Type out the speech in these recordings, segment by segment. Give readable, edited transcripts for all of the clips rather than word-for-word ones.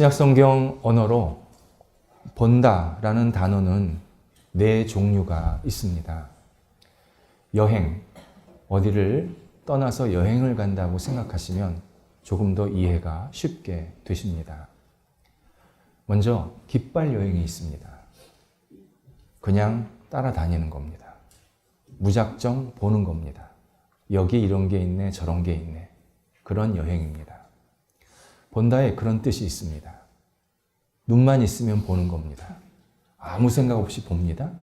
신약성경 언어로 본다라는 단어는 네 종류가 있습니다. 여행, 어디를 떠나서 여행을 간다고 생각하시면 조금 더 이해가 쉽게 되십니다. 먼저 깃발 여행이 있습니다. 그냥 따라다니는 겁니다. 무작정 보는 겁니다. 여기 이런 게 있네, 저런 게 있네. 그런 여행입니다. 본다에 그런 뜻이 있습니다. 눈만 있으면 보는 겁니다. 아무 생각 없이 봅니다.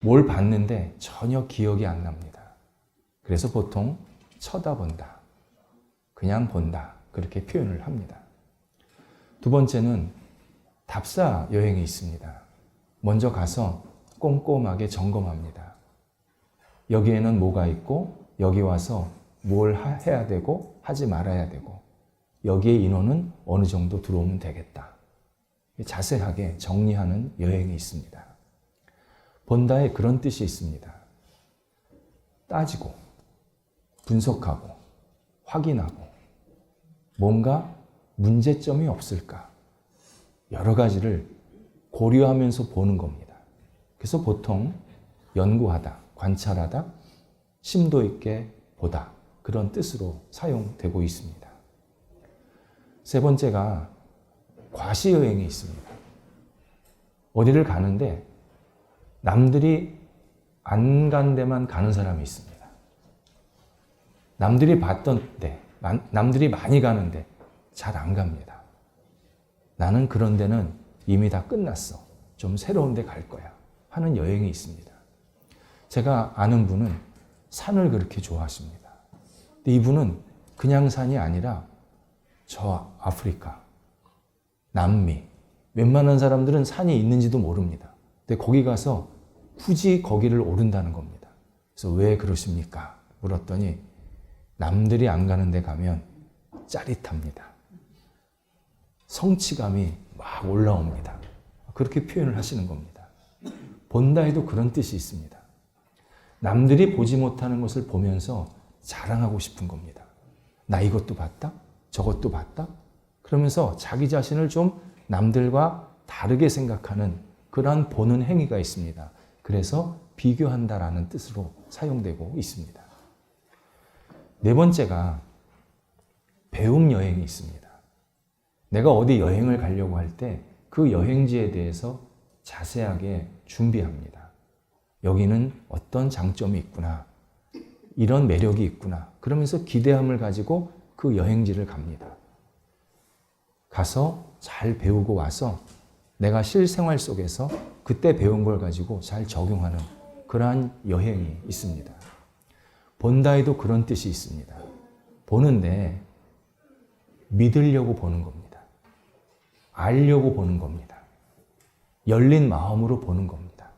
뭘 봤는데 전혀 기억이 안 납니다. 그래서 보통 쳐다본다, 그냥 본다, 그렇게 표현을 합니다. 두 번째는 답사 여행이 있습니다. 먼저 가서 꼼꼼하게 점검합니다. 여기에는 뭐가 있고 여기 와서 뭘 해야 되고 하지 말아야 되고 여기에 인원은 어느 정도 들어오면 되겠다. 자세하게 정리하는 여행이 있습니다. 본다에 그런 뜻이 있습니다. 따지고 분석하고 확인하고 뭔가 문제점이 없을까 여러 가지를 고려하면서 보는 겁니다. 그래서 보통 연구하다, 관찰하다, 심도 있게 보다 그런 뜻으로 사용되고 있습니다. 세 번째가 과시여행이 있습니다. 어디를 가는데 남들이 안 간 데만 가는 사람이 있습니다. 남들이 봤던 데, 남들이 많이 가는데 잘 안 갑니다. 나는 그런 데는 이미 다 끝났어. 좀 새로운 데 갈 거야. 하는 여행이 있습니다. 제가 아는 분은 산을 그렇게 좋아하십니다. 근데 이분은 그냥 산이 아니라 저 아프리카, 남미, 웬만한 사람들은 산이 있는지도 모릅니다. 근데 거기 가서 굳이 거기를 오른다는 겁니다. 그래서 왜 그러십니까? 물었더니 남들이 안 가는 데 가면 짜릿합니다. 성취감이 막 올라옵니다. 그렇게 표현을 하시는 겁니다. 본다에도 그런 뜻이 있습니다. 남들이 보지 못하는 것을 보면서 자랑하고 싶은 겁니다. 나 이것도 봤다? 저것도 봤다? 그러면서 자기 자신을 좀 남들과 다르게 생각하는 그러한 보는 행위가 있습니다. 그래서 비교한다라는 뜻으로 사용되고 있습니다. 네 번째가 배움 여행이 있습니다. 내가 어디 여행을 가려고 할 때 그 여행지에 대해서 자세하게 준비합니다. 여기는 어떤 장점이 있구나. 이런 매력이 있구나. 그러면서 기대함을 가지고 그 여행지를 갑니다. 가서 잘 배우고 와서 내가 실생활 속에서 그때 배운 걸 가지고 잘 적용하는 그러한 여행이 있습니다. 본다에도 그런 뜻이 있습니다. 보는데 믿으려고 보는 겁니다. 알려고 보는 겁니다. 열린 마음으로 보는 겁니다.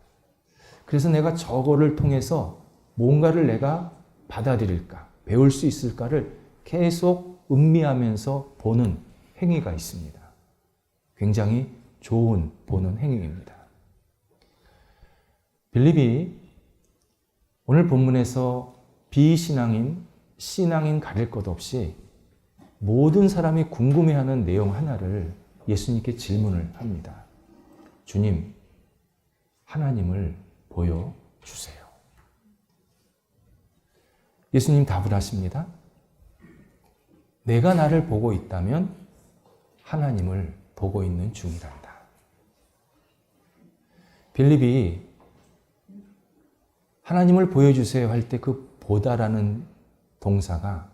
그래서 내가 저거를 통해서 뭔가를 내가 받아들일까, 배울 수 있을까를 계속 음미하면서 보는 행위가 있습니다. 굉장히 좋은 보는 행위입니다. 빌립이 오늘 본문에서 비신앙인, 신앙인 가릴 것 없이 모든 사람이 궁금해하는 내용 하나를 예수님께 질문을 합니다. 주님, 하나님을 보여주세요. 예수님 답을 하십니다. 내가 나를 보고 있다면 하나님을 보고 있는 중이란다. 빌립이 하나님을 보여주세요 할 때 그 보다라는 동사가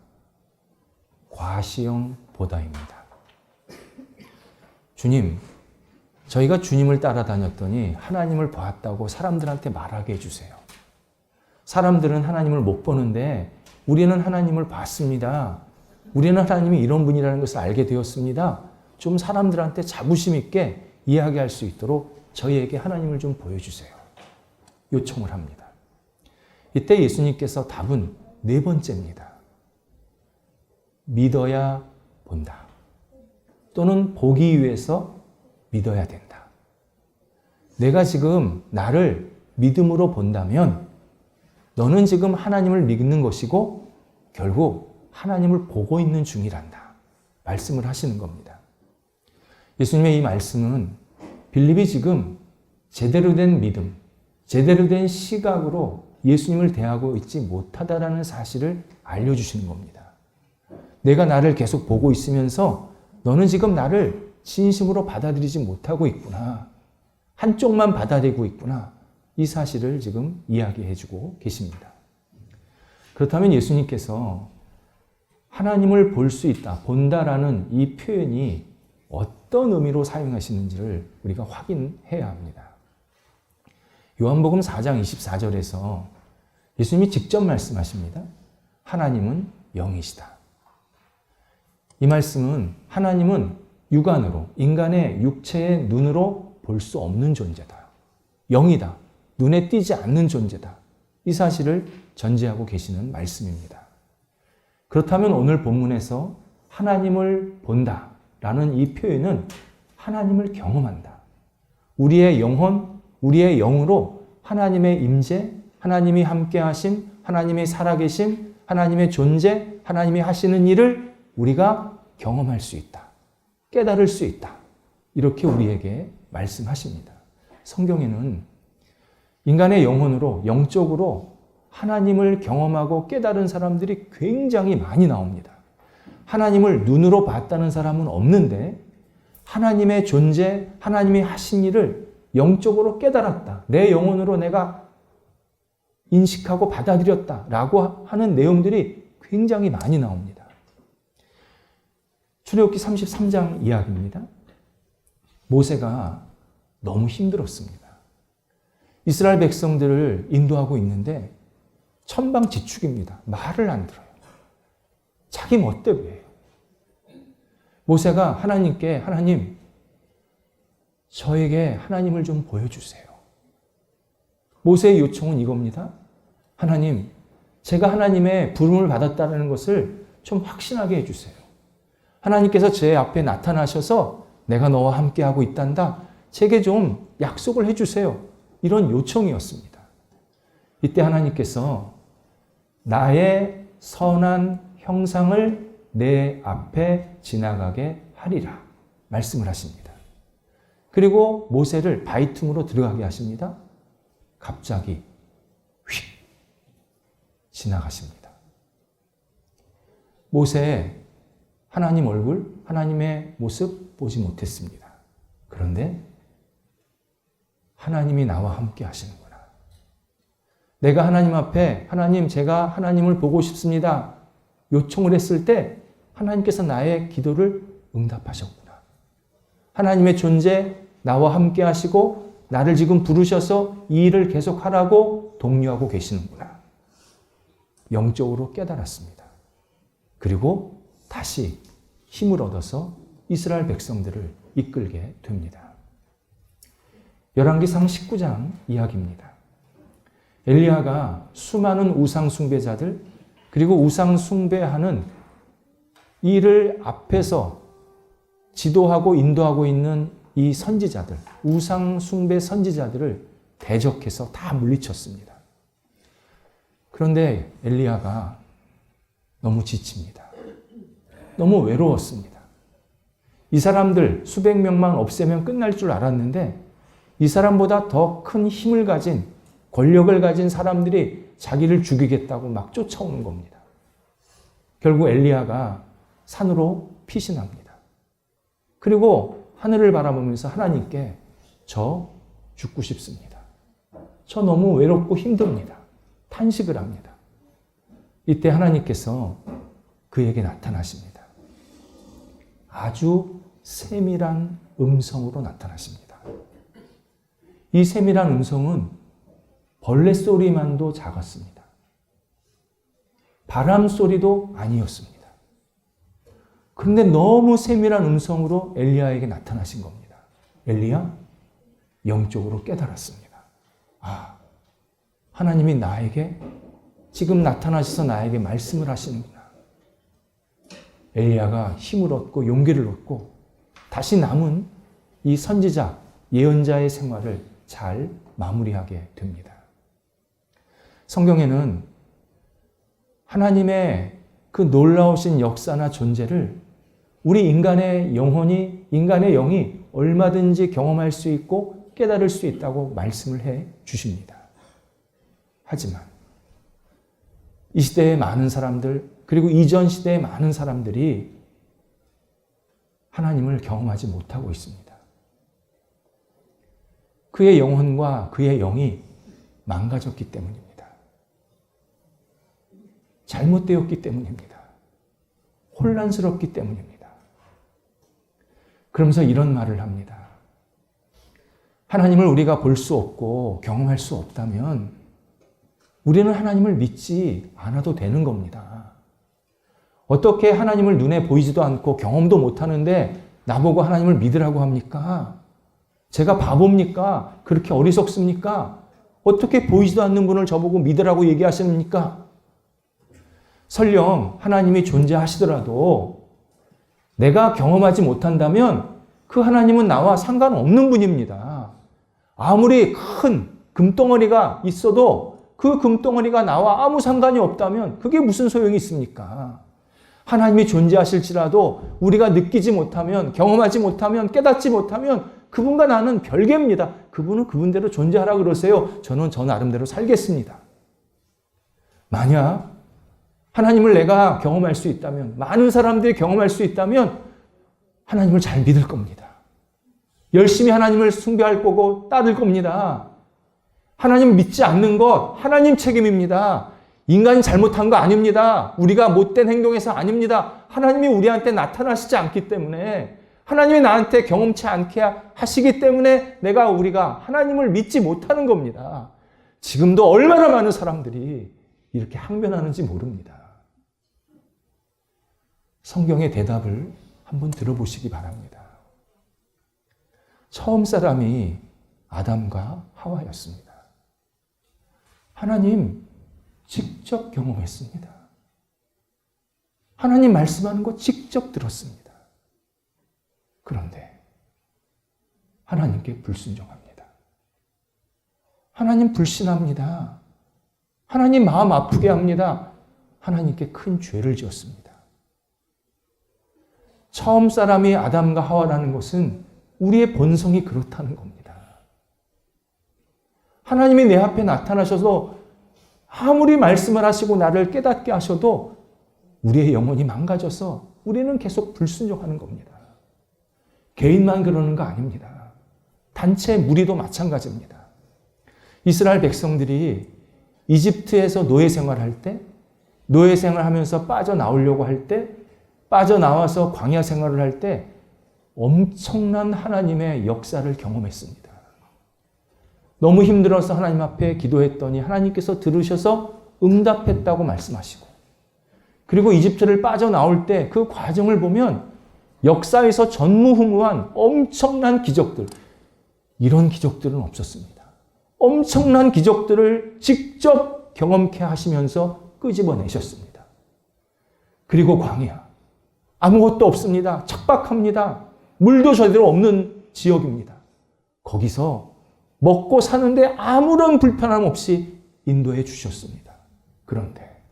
과시형 보다입니다. 주님, 저희가 주님을 따라다녔더니 하나님을 보았다고 사람들한테 말하게 해주세요. 사람들은 하나님을 못 보는데 우리는 하나님을 봤습니다. 우리는 하나님이 이런 분이라는 것을 알게 되었습니다. 좀 사람들한테 자부심 있게 이야기할 수 있도록 저희에게 하나님을 좀 보여주세요. 요청을 합니다. 이때 예수님께서 답은 네 번째입니다. 믿어야 본다. 또는 보기 위해서 믿어야 된다. 내가 지금 나를 믿음으로 본다면 너는 지금 하나님을 믿는 것이고 결국 하나님을 보고 있는 중이란다. 말씀을 하시는 겁니다. 예수님의 이 말씀은 빌립이 지금 제대로 된 믿음, 제대로 된 시각으로 예수님을 대하고 있지 못하다라는 사실을 알려주시는 겁니다. 내가 나를 계속 보고 있으면서 너는 지금 나를 진심으로 받아들이지 못하고 있구나. 한쪽만 받아들이고 있구나. 이 사실을 지금 이야기해주고 계십니다. 그렇다면 예수님께서 하나님을 볼 수 있다, 본다라는 이 표현이 어떤 의미로 사용하시는지를 우리가 확인해야 합니다. 요한복음 4장 24절에서 예수님이 직접 말씀하십니다. 하나님은 영이시다. 이 말씀은 하나님은 육안으로, 인간의 육체의 눈으로 볼 수 없는 존재다. 영이다. 눈에 띄지 않는 존재다. 이 사실을 전제하고 계시는 말씀입니다. 그렇다면 오늘 본문에서 하나님을 본다라는 이 표현은 하나님을 경험한다. 우리의 영혼, 우리의 영으로 하나님의 임재, 하나님이 함께 하심, 하나님의 살아계심, 하나님의 존재, 하나님이 하시는 일을 우리가 경험할 수 있다. 깨달을 수 있다. 이렇게 우리에게 말씀하십니다. 성경에는 인간의 영혼으로, 영적으로 하나님을 경험하고 깨달은 사람들이 굉장히 많이 나옵니다. 하나님을 눈으로 봤다는 사람은 없는데 하나님의 존재, 하나님이 하신 일을 영적으로 깨달았다. 내 영혼으로 내가 인식하고 받아들였다라고 하는 내용들이 굉장히 많이 나옵니다. 출애굽기 33장 이야기입니다. 모세가 너무 힘들었습니다. 이스라엘 백성들을 인도하고 있는데 천방지축입니다. 말을 안 들어요. 자기 멋대로 해요. 모세가 하나님께 하나님, 저에게 하나님을 좀 보여주세요. 모세의 요청은 이겁니다. 하나님, 제가 하나님의 부름을 받았다는 것을 좀 확신하게 해주세요. 하나님께서 제 앞에 나타나셔서 내가 너와 함께하고 있단다. 제게 좀 약속을 해주세요. 이런 요청이었습니다. 이때 하나님께서 나의 선한 형상을 내 앞에 지나가게 하리라 말씀을 하십니다. 그리고 모세를 바위 틈으로 들어가게 하십니다. 갑자기 휙 지나가십니다. 모세 하나님 얼굴, 하나님의 모습 보지 못했습니다. 그런데 하나님이 나와 함께 하시는구나. 내가 하나님 앞에 하나님, 제가 하나님을 보고 싶습니다. 요청을 했을 때 하나님께서 나의 기도를 응답하셨구나. 하나님의 존재, 나와 함께 하시고 나를 지금 부르셔서 이 일을 계속하라고 독려하고 계시는구나. 영적으로 깨달았습니다. 그리고 다시 힘을 얻어서 이스라엘 백성들을 이끌게 됩니다. 열왕기상 19장 이야기입니다. 엘리야가 수많은 우상 숭배자들 그리고 우상 숭배하는 이를 앞에서 지도하고 인도하고 있는 이 선지자들, 우상 숭배 선지자들을 대적해서 다 물리쳤습니다. 그런데 엘리야가 너무 지칩니다. 너무 외로웠습니다. 이 사람들 수백 명만 없애면 끝날 줄 알았는데 이 사람보다 더 큰 힘을 가진, 권력을 가진 사람들이 자기를 죽이겠다고 막 쫓아오는 겁니다. 결국 엘리야가 산으로 피신합니다. 그리고 하늘을 바라보면서 하나님께 저 죽고 싶습니다. 저 너무 외롭고 힘듭니다. 탄식을 합니다. 이때 하나님께서 그에게 나타나십니다. 아주 세밀한 음성으로 나타나십니다. 이 세밀한 음성은 벌레 소리만도 작았습니다. 바람 소리도 아니었습니다. 그런데 너무 세밀한 음성으로 엘리야에게 나타나신 겁니다. 엘리야, 영적으로 깨달았습니다. 아, 하나님이 나에게 지금 나타나셔서 나에게 말씀을 하시는구나. 엘리야가 힘을 얻고 용기를 얻고 다시 남은 이 선지자, 예언자의 생활을 잘 마무리하게 됩니다. 성경에는 하나님의 그 놀라우신 역사나 존재를 우리 인간의 인간의 영이 얼마든지 경험할 수 있고 깨달을 수 있다고 말씀을 해 주십니다. 하지만 이 시대의 많은 사람들, 그리고 이전 시대의 많은 사람들이 하나님을 경험하지 못하고 있습니다. 그의 영혼과 그의 영이 망가졌기 때문입니다. 잘못되었기 때문입니다. 혼란스럽기 때문입니다. 그러면서 이런 말을 합니다. 하나님을 우리가 볼 수 없고 경험할 수 없다면 우리는 하나님을 믿지 않아도 되는 겁니다. 어떻게 하나님을 눈에 보이지도 않고 경험도 못하는데 나보고 하나님을 믿으라고 합니까? 제가 바보입니까? 그렇게 어리석습니까? 어떻게 보이지도 않는 분을 저보고 믿으라고 얘기하십니까? 설령 하나님이 존재하시더라도 내가 경험하지 못한다면 그 하나님은 나와 상관없는 분입니다. 아무리 큰 금덩어리가 있어도 그 금덩어리가 나와 아무 상관이 없다면 그게 무슨 소용이 있습니까? 하나님이 존재하실지라도 우리가 느끼지 못하면, 경험하지 못하면, 깨닫지 못하면 그분과 나는 별개입니다. 그분은 그분대로 존재하라 그러세요. 저는 저 나름대로 살겠습니다. 만약 하나님을 내가 경험할 수 있다면, 많은 사람들이 경험할 수 있다면 하나님을 잘 믿을 겁니다. 열심히 하나님을 숭배할 거고 따를 겁니다. 하나님 믿지 않는 것 하나님 책임입니다. 인간이 잘못한 거 아닙니다. 우리가 못된 행동해서 아닙니다. 하나님이 우리한테 나타나시지 않기 때문에, 하나님이 나한테 경험치 않게 하시기 때문에 우리가 하나님을 믿지 못하는 겁니다. 지금도 얼마나 많은 사람들이 이렇게 항변하는지 모릅니다. 성경의 대답을 한번 들어보시기 바랍니다. 처음 사람이 아담과 하와였습니다. 하나님 직접 경험했습니다. 하나님 말씀하는 거 직접 들었습니다. 그런데 하나님께 불순종합니다. 하나님 불신합니다. 하나님 마음 아프게 합니다. 하나님께 큰 죄를 지었습니다. 처음 사람이 아담과 하와라는 것은 우리의 본성이 그렇다는 겁니다. 하나님이 내 앞에 나타나셔서 아무리 말씀을 하시고 나를 깨닫게 하셔도 우리의 영혼이 망가져서 우리는 계속 불순종하는 겁니다. 개인만 그러는 거 아닙니다. 단체 무리도 마찬가지입니다. 이스라엘 백성들이 이집트에서 노예 생활할 때, 노예 생활하면서 빠져나오려고 할 때, 빠져나와서 광야 생활을 할 때 엄청난 하나님의 역사를 경험했습니다. 너무 힘들어서 하나님 앞에 기도했더니 하나님께서 들으셔서 응답했다고 말씀하시고, 그리고 이집트를 빠져나올 때 그 과정을 보면 역사에서 전무후무한 엄청난 기적들, 이런 기적들은 없었습니다. 엄청난 기적들을 직접 경험케 하시면서 끄집어내셨습니다. 그리고 광야, 아무것도 없습니다. 척박합니다. 물도 제대로 없는 지역입니다. 거기서 먹고 사는데 아무런 불편함 없이 인도해 주셨습니다. 그런데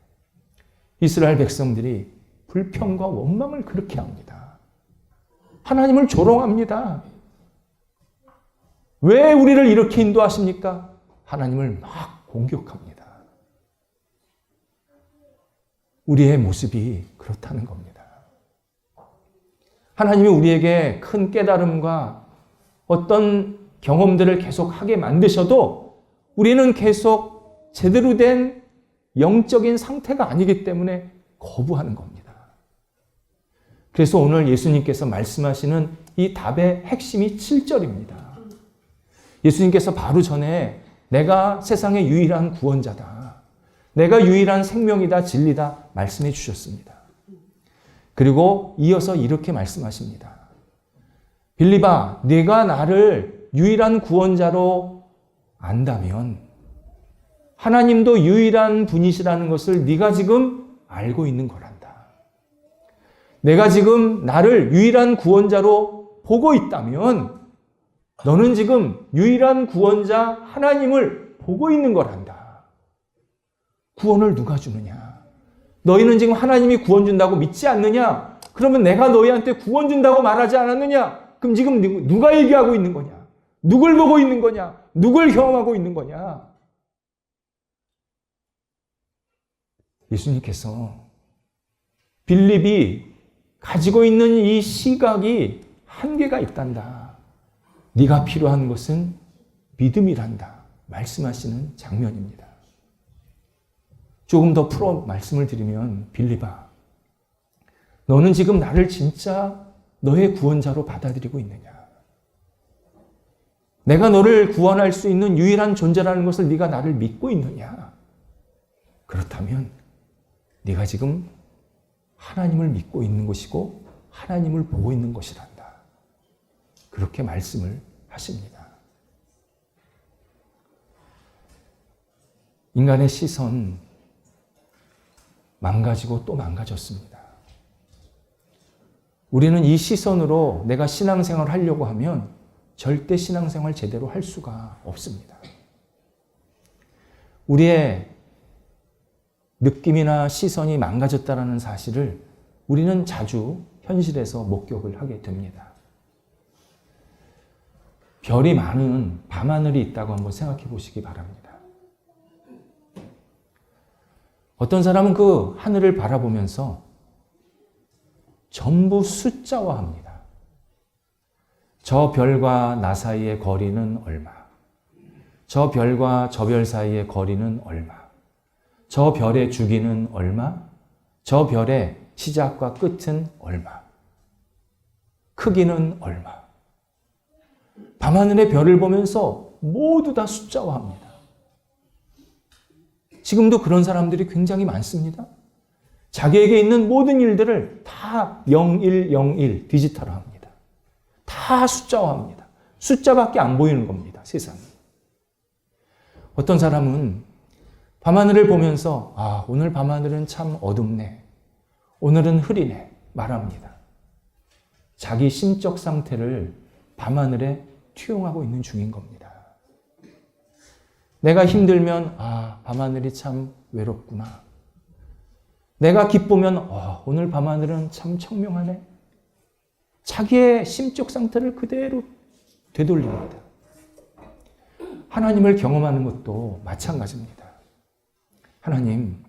이스라엘 백성들이 불평과 원망을 그렇게 합니다. 하나님을 조롱합니다. 왜 우리를 이렇게 인도하십니까? 하나님을 막 공격합니다. 우리의 모습이 그렇다는 겁니다. 하나님이 우리에게 큰 깨달음과 어떤 경험들을 계속 하게 만드셔도 우리는 계속 제대로 된 영적인 상태가 아니기 때문에 거부하는 겁니다. 그래서 오늘 예수님께서 말씀하시는 이 답의 핵심이 7절입니다. 예수님께서 바로 전에 내가 세상의 유일한 구원자다, 내가 유일한 생명이다, 진리다 말씀해 주셨습니다. 그리고 이어서 이렇게 말씀하십니다. 빌립아, 네가 나를 유일한 구원자로 안다면 하나님도 유일한 분이시라는 것을 네가 지금 알고 있는 거란다. 내가 지금 나를 유일한 구원자로 보고 있다면 너는 지금 유일한 구원자 하나님을 보고 있는 거란다. 구원을 누가 주느냐? 너희는 지금 하나님이 구원 준다고 믿지 않느냐? 그러면 내가 너희한테 구원 준다고 말하지 않았느냐? 그럼 지금 누가 얘기하고 있는 거냐? 누굴 보고 있는 거냐? 누굴 경험하고 있는 거냐? 예수님께서 빌립이 가지고 있는 이 시각이 한계가 있단다. 네가 필요한 것은 믿음이란다. 말씀하시는 장면입니다. 조금 더 풀어 말씀을 드리면 빌립아, 너는 지금 나를 진짜 너의 구원자로 받아들이고 있느냐? 내가 너를 구원할 수 있는 유일한 존재라는 것을 네가 나를 믿고 있느냐? 그렇다면 네가 지금 하나님을 믿고 있는 것이고 하나님을 보고 있는 것이란다. 그렇게 말씀을 하십니다. 인간의 시선 망가지고 또 망가졌습니다. 우리는 이 시선으로 내가 신앙생활을 하려고 하면 절대 신앙생활 제대로 할 수가 없습니다. 우리의 느낌이나 시선이 망가졌다는 사실을 우리는 자주 현실에서 목격을 하게 됩니다. 별이 많은 밤하늘이 있다고 한번 생각해 보시기 바랍니다. 어떤 사람은 그 하늘을 바라보면서 전부 숫자화합니다. 저 별과 나 사이의 거리는 얼마, 저 별과 저 별 사이의 거리는 얼마, 저 별의 주기는 얼마, 저 별의 시작과 끝은 얼마, 크기는 얼마. 밤하늘의 별을 보면서 모두 다 숫자화합니다. 지금도 그런 사람들이 굉장히 많습니다. 자기에게 있는 모든 일들을 다 0101 디지털화합니다. 다 숫자화합니다. 숫자밖에 안 보이는 겁니다. 세상에. 어떤 사람은 밤하늘을 보면서 오늘 밤하늘은 참 어둡네. 오늘은 흐리네. 말합니다. 자기 심적 상태를 밤하늘에 투영하고 있는 중인 겁니다. 내가 힘들면 밤하늘이 참 외롭구나. 내가 기쁘면 오늘 밤하늘은 참 청명하네. 자기의 심적 상태를 그대로 되돌립니다. 하나님을 경험하는 것도 마찬가지입니다. 하나님,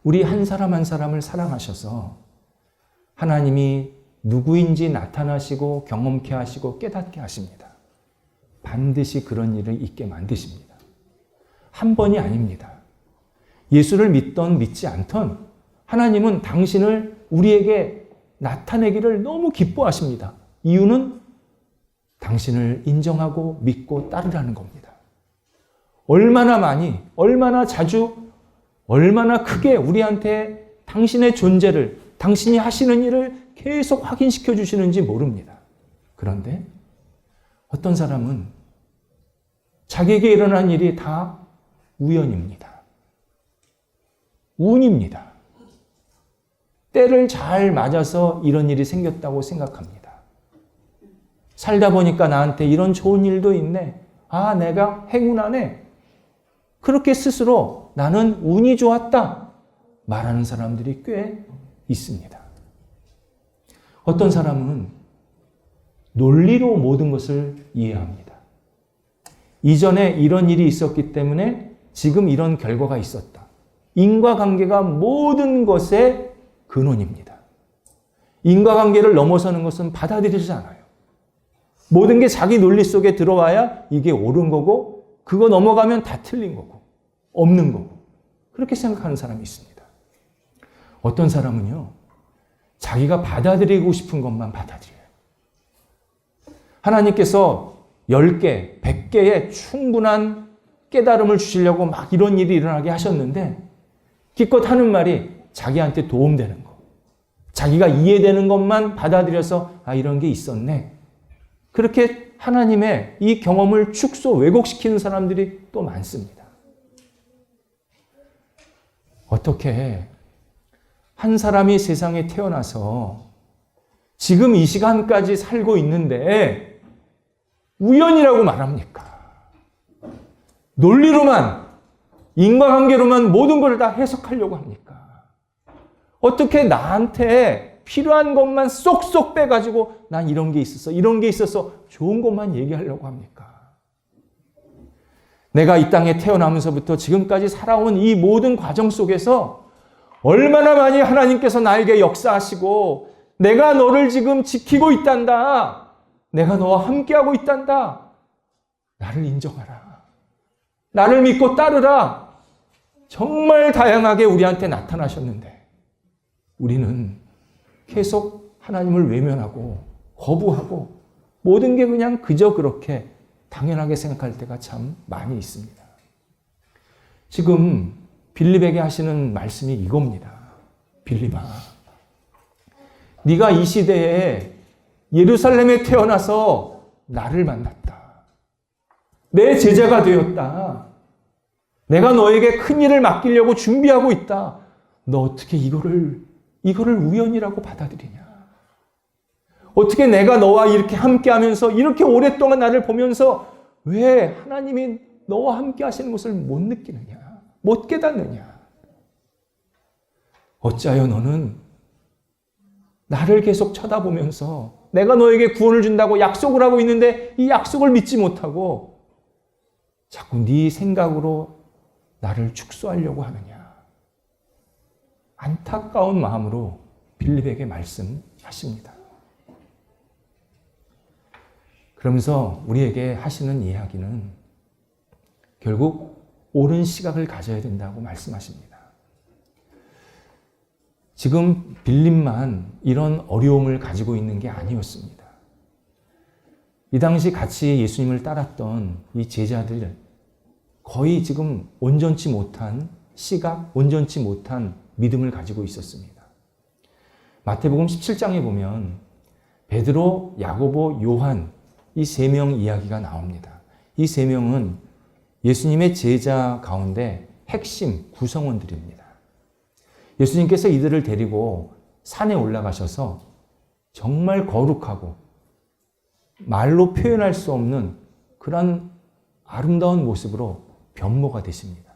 우리 한 사람 한 사람을 사랑하셔서 하나님이 누구인지 나타나시고 경험케 하시고 깨닫게 하십니다. 반드시 그런 일을 있게 만드십니다. 한 번이 아닙니다. 예수를 믿던 믿지 않던 하나님은 당신을 우리에게 나타내기를 너무 기뻐하십니다. 이유는 당신을 인정하고 믿고 따르라는 겁니다. 얼마나 많이, 얼마나 자주, 얼마나 크게 우리한테 당신의 존재를, 당신이 하시는 일을 계속 확인시켜 주시는지 모릅니다. 그런데 어떤 사람은 자기에게 일어난 일이 다 우연입니다. 운입니다. 때를 잘 맞아서 이런 일이 생겼다고 생각합니다. 살다 보니까 나한테 이런 좋은 일도 있네. 내가 행운하네. 그렇게 스스로 나는 운이 좋았다 말하는 사람들이 꽤 있습니다. 어떤 사람은 논리로 모든 것을 이해합니다. 이전에 이런 일이 있었기 때문에 지금 이런 결과가 있었다. 인과관계가 모든 것의 근원입니다. 인과관계를 넘어서는 것은 받아들이지 않아요. 모든 게 자기 논리 속에 들어와야 이게 옳은 거고 그거 넘어가면 다 틀린 거고 없는 거고 그렇게 생각하는 사람이 있습니다. 어떤 사람은요. 자기가 받아들이고 싶은 것만 받아들여요. 하나님께서 10개, 100개의 충분한 깨달음을 주시려고 막 이런 일이 일어나게 하셨는데 기껏 하는 말이 자기한테 도움되는 거. 자기가 이해되는 것만 받아들여서 이런 게 있었네. 그렇게 하나님의 이 경험을 축소, 왜곡시키는 사람들이 또 많습니다. 어떻게 한 사람이 세상에 태어나서 지금 이 시간까지 살고 있는데 우연이라고 말합니까? 논리로만, 인과관계로만 모든 걸 다 해석하려고 합니까? 어떻게 나한테 필요한 것만 쏙쏙 빼가지고 난 이런 게 있었어, 이런 게 있었어, 좋은 것만 얘기하려고 합니까? 내가 이 땅에 태어나면서부터 지금까지 살아온 이 모든 과정 속에서 얼마나 많이 하나님께서 나에게 역사하시고 내가 너를 지금 지키고 있단다. 내가 너와 함께하고 있단다. 나를 인정하라. 나를 믿고 따르라. 정말 다양하게 우리한테 나타나셨는데 우리는 계속 하나님을 외면하고 거부하고 모든 게 그냥 그저 그렇게 당연하게 생각할 때가 참 많이 있습니다. 지금 빌립에게 하시는 말씀이 이겁니다. 빌립아, 네가 이 시대에 예루살렘에 태어나서 나를 만났다. 내 제자가 되었다. 내가 너에게 큰 일을 맡기려고 준비하고 있다. 너 어떻게 이거를 우연이라고 받아들이냐? 어떻게 내가 너와 이렇게 함께하면서 이렇게 오랫동안 나를 보면서 왜 하나님이 너와 함께 하시는 것을 못 느끼느냐? 못 깨닫느냐? 어찌하여 너는 나를 계속 쳐다보면서 내가 너에게 구원을 준다고 약속을 하고 있는데 이 약속을 믿지 못하고 자꾸 네 생각으로 나를 축소하려고 하느냐? 안타까운 마음으로 빌립에게 말씀하십니다. 그러면서 우리에게 하시는 이야기는 결국 옳은 시각을 가져야 된다고 말씀하십니다. 지금 빌립만 이런 어려움을 가지고 있는 게 아니었습니다. 이 당시 같이 예수님을 따랐던 이 제자들 거의 지금 온전치 못한 시각, 온전치 못한 믿음을 가지고 있었습니다. 마태복음 17장에 보면 베드로, 야고보, 요한 이 세 명 이야기가 나옵니다. 이 세 명은 예수님의 제자 가운데 핵심 구성원들입니다. 예수님께서 이들을 데리고 산에 올라가셔서 정말 거룩하고 말로 표현할 수 없는 그런 아름다운 모습으로 변모가 되십니다.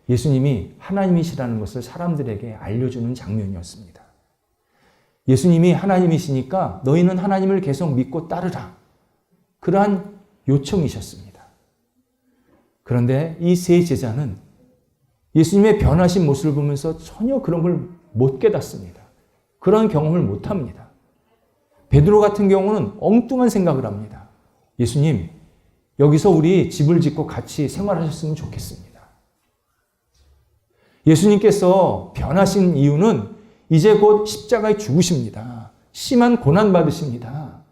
예수님이 하나님이시라는 것을 사람들에게 알려주는 장면이었습니다. 예수님이 하나님이시니까 너희는 하나님을 계속 믿고 따르라. 그러한 요청이셨습니다. 그런데 이 세 제자는 예수님의 변하신 모습을 보면서 전혀 그런 걸 못 깨닫습니다. 그런 경험을 못 합니다. 베드로 같은 경우는 엉뚱한 생각을 합니다. 예수님, 여기서 우리 집을 짓고 같이 생활하셨으면 좋겠습니다. 예수님께서 변하신 이유는 이제 곧 십자가에 죽으십니다. 심한 고난 받으십니다.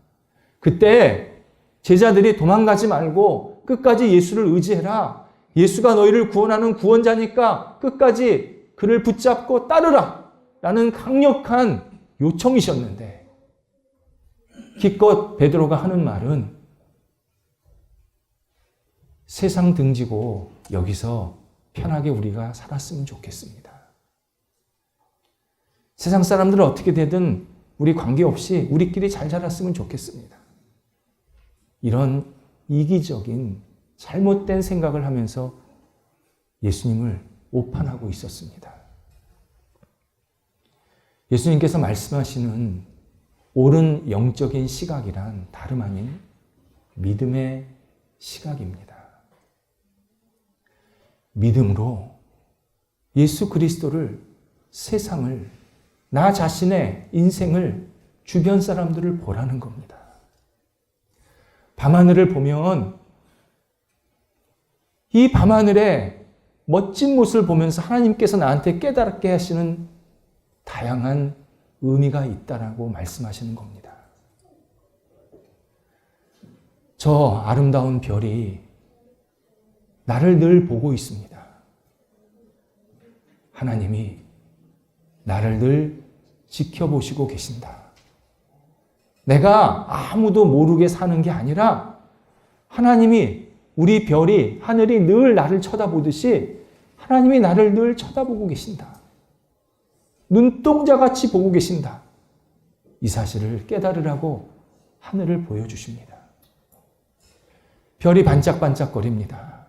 그때 제자들이 도망가지 말고 끝까지 예수를 의지해라. 예수가 너희를 구원하는 구원자니까 끝까지 그를 붙잡고 따르라. 라는 강력한 요청이셨는데 기껏 베드로가 하는 말은 세상 등지고 여기서 편하게 우리가 살았으면 좋겠습니다. 세상 사람들은 어떻게 되든 우리 관계없이 우리끼리 잘 자랐으면 좋겠습니다. 이런 이기적인 잘못된 생각을 하면서 예수님을 오판하고 있었습니다. 예수님께서 말씀하시는 옳은 영적인 시각이란 다름 아닌 믿음의 시각입니다. 믿음으로 예수 그리스도를, 세상을, 나 자신의 인생을, 주변 사람들을 보라는 겁니다. 밤하늘을 보면 이 밤하늘의 멋진 모습을 보면서 하나님께서 나한테 깨닫게 하시는 다양한 의미가 있다라고 말씀하시는 겁니다. 저 아름다운 별이 나를 늘 보고 있습니다. 하나님이 나를 늘 지켜보시고 계신다. 내가 아무도 모르게 사는 게 아니라 하나님이, 우리 별이, 하늘이 늘 나를 쳐다보듯이 하나님이 나를 늘 쳐다보고 계신다. 눈동자같이 보고 계신다. 이 사실을 깨달으라고 하늘을 보여주십니다. 별이 반짝반짝거립니다.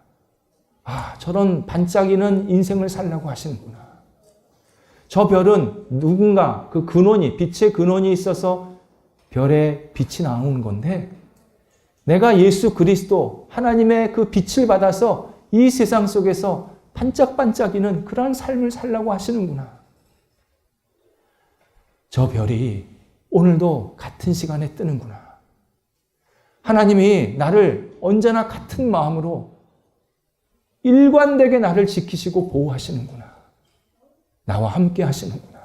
아, 저런 반짝이는 인생을 살라고 하시는구나. 저 별은 누군가 그 근원이, 빛의 근원이 있어서 별에 빛이 나오는 건데 내가 예수 그리스도 하나님의 그 빛을 받아서 이 세상 속에서 반짝반짝이는 그러한 삶을 살라고 하시는구나. 저 별이 오늘도 같은 시간에 뜨는구나. 하나님이 나를 언제나 같은 마음으로 일관되게 나를 지키시고 보호하시는구나. 나와 함께 하시는구나.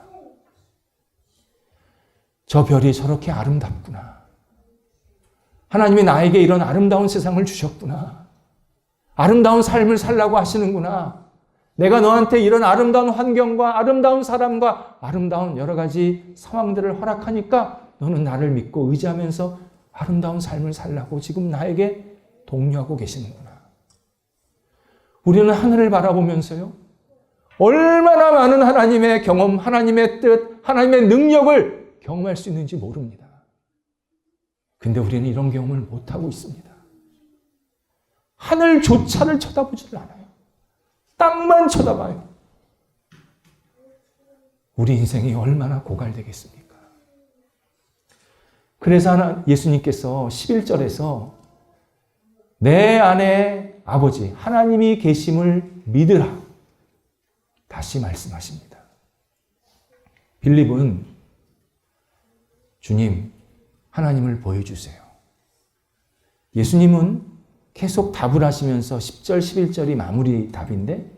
저 별이 저렇게 아름답구나. 하나님이 나에게 이런 아름다운 세상을 주셨구나. 아름다운 삶을 살라고 하시는구나. 내가 너한테 이런 아름다운 환경과 아름다운 사람과 아름다운 여러 가지 상황들을 허락하니까 너는 나를 믿고 의지하면서 아름다운 삶을 살라고 지금 나에게 독려하고 계시는구나. 우리는 하늘을 바라보면서요, 얼마나 많은 하나님의 경험, 하나님의 뜻, 하나님의 능력을 경험할 수 있는지 모릅니다. 근데 우리는 이런 경험을 못하고 있습니다. 하늘조차를 쳐다보지를 않아요. 땅만 쳐다봐요. 우리 인생이 얼마나 고갈되겠습니까? 그래서 예수님께서 11절에서 내 안에 아버지 하나님이 계심을 믿으라 다시 말씀하십니다. 빌립은 주님 하나님을 보여주세요. 예수님은 계속 답을 하시면서 10절 11절이 마무리 답인데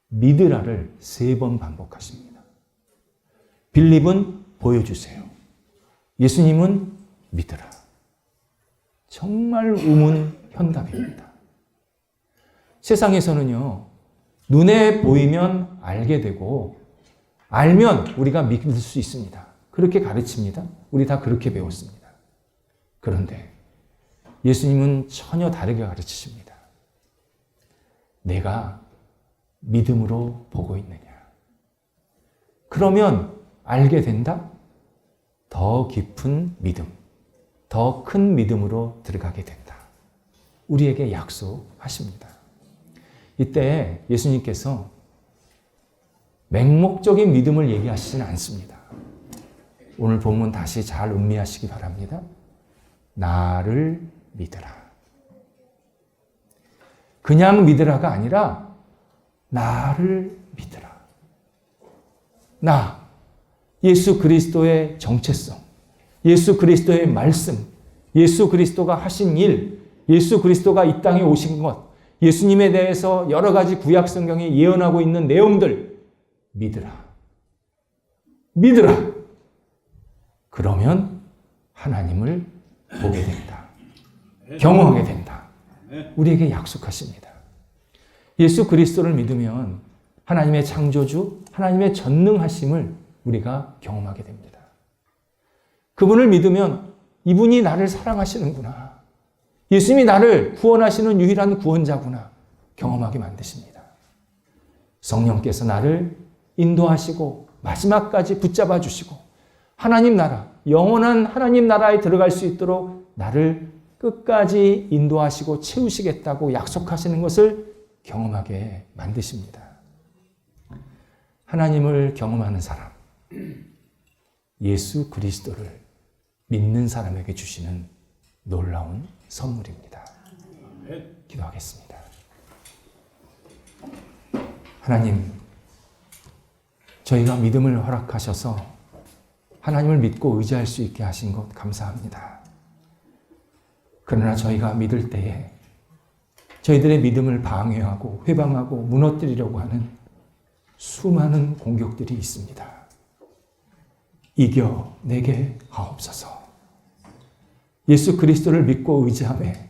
믿으라를 3번 반복하십니다. 빌립은 보여주세요. 예수님은 믿으라. 정말 우문현답입니다. 세상에서는요, 눈에 보이면 알게 되고 알면 우리가 믿을 수 있습니다. 그렇게 가르칩니다. 우리 다 그렇게 배웠습니다. 그런데 예수님은 전혀 다르게 가르치십니다. 내가 믿음으로 보고 있느냐. 그러면 알게 된다? 더 깊은 믿음, 더 큰 믿음으로 들어가게 된다. 우리에게 약속하십니다. 이때 예수님께서 맹목적인 믿음을 얘기하시지는 않습니다. 오늘 본문 다시 잘 음미하시기 바랍니다. 나를 믿으라. 그냥 믿으라가 아니라 나를 믿으라. 나, 예수 그리스도의 정체성, 예수 그리스도의 말씀, 예수 그리스도가 하신 일, 예수 그리스도가 이 땅에 오신 것, 예수님에 대해서 여러 가지 구약 성경이 예언하고 있는 내용들 믿으라. 믿으라. 그러면 하나님을 보게 된다. 경험하게 된다. 우리에게 약속하십니다. 예수 그리스도를 믿으면 하나님의 창조주, 하나님의 전능하심을 우리가 경험하게 됩니다. 그분을 믿으면 이분이 나를 사랑하시는구나. 예수님이 나를 구원하시는 유일한 구원자구나. 경험하게 만드십니다. 성령께서 나를 인도하시고 마지막까지 붙잡아 주시고 하나님 나라, 영원한 하나님 나라에 들어갈 수 있도록 나를 끝까지 인도하시고 채우시겠다고 약속하시는 것을 경험하게 만드십니다. 하나님을 경험하는 사람, 예수 그리스도를 믿는 사람에게 주시는 놀라운 선물입니다. 기도하겠습니다. 하나님, 저희가 믿음을 허락하셔서 하나님을 믿고 의지할 수 있게 하신 것 감사합니다. 그러나 저희가 믿을 때에 저희들의 믿음을 방해하고 회방하고 무너뜨리려고 하는 수많은 공격들이 있습니다. 이겨 내게 하옵소서. 예수 그리스도를 믿고 의지함에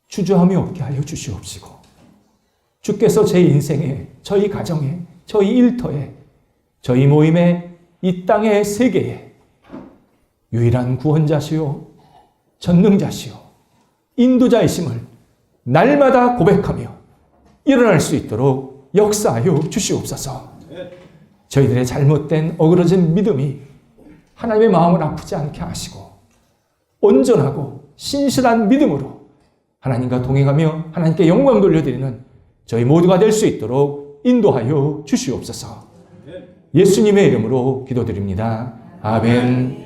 주저함이 없게 하여 주시옵시고 주께서 제 인생에, 저희 가정에, 저희 일터에, 저희 모임에, 이 땅의 세계에 유일한 구원자시요 전능자시요 인도자이심을 날마다 고백하며 일어날 수 있도록 역사하여 주시옵소서. 저희들의 잘못된 어그러진 믿음이 하나님의 마음을 아프지 않게 하시고 온전하고 신실한 믿음으로 하나님과 동행하며 하나님께 영광 돌려드리는 저희 모두가 될 수 있도록 인도하여 주시옵소서. 예수님의 이름으로 기도드립니다. 아멘.